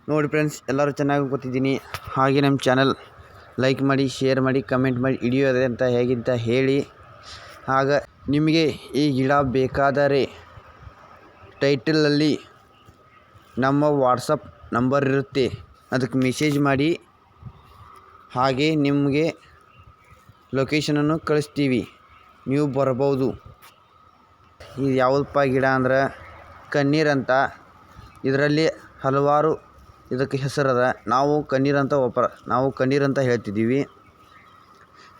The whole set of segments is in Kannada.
ನೋಡಿ ಫ್ರೆಂಡ್ಸ್, ಎಲ್ಲರೂ ಚೆನ್ನಾಗಿ ಗೊತ್ತಿದ್ದೀನಿ. ಹಾಗೆ ನಮ್ಮ ಚಾನಲ್ ಲೈಕ್ ಮಾಡಿ, ಶೇರ್ ಮಾಡಿ, ಕಮೆಂಟ್ ಮಾಡಿ, ವಿಡಿಯೋ ಇದೆ ಅಂತ ಹೇಗಿಂತ ಹೇಳಿ. ಆಗ ನಿಮಗೆ ಈ ಗಿಡ ಬೇಕಾದರೆ ಟೈಟಲಲ್ಲಿ ನಮ್ಮ ವಾಟ್ಸಪ್ ನಂಬರ್ ಇರುತ್ತೆ, ಅದಕ್ಕೆ ಮೆಸೇಜ್ ಮಾಡಿ. ಹಾಗೆ ನಿಮಗೆ ಲೊಕೇಶನನ್ನು ಕಳಿಸ್ತೀವಿ, ನೀವು ಬರ್ಬೋದು. ಇದು ಯಾವುದಪ್ಪ ಗಿಡ ಅಂದ್ರೆ ಕಣ್ಣೀರು ಅಂತ. ಇದರಲ್ಲಿ ಹಲವಾರು ಇದಕ್ಕೆ ಹೆಸರದ. ನಾವು ಕಣ್ಣೀರು ಅಂತ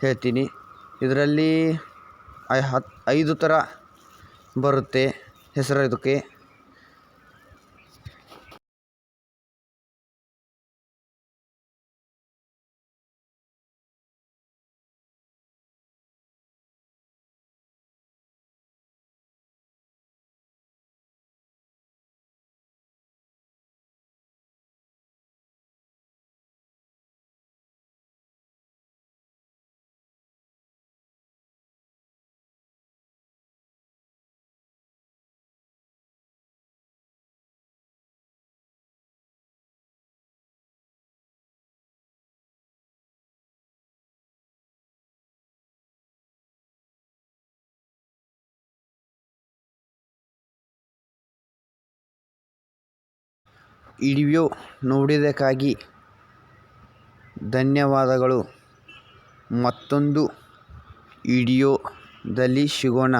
ಹೇಳ್ತೀನಿ. ಇದರಲ್ಲಿ 5 ಥರ ಬರುತ್ತೆ ಹೆಸರು ಇದಕ್ಕೆ. ವಿಡಿಯೋ ನೋಡಿದ್ದಕ್ಕಾಗಿ ಧನ್ಯವಾದಗಳು. ಮತ್ತೊಂದು ವಿಡಿಯೋದಲ್ಲಿ ಸಿಗೋಣ.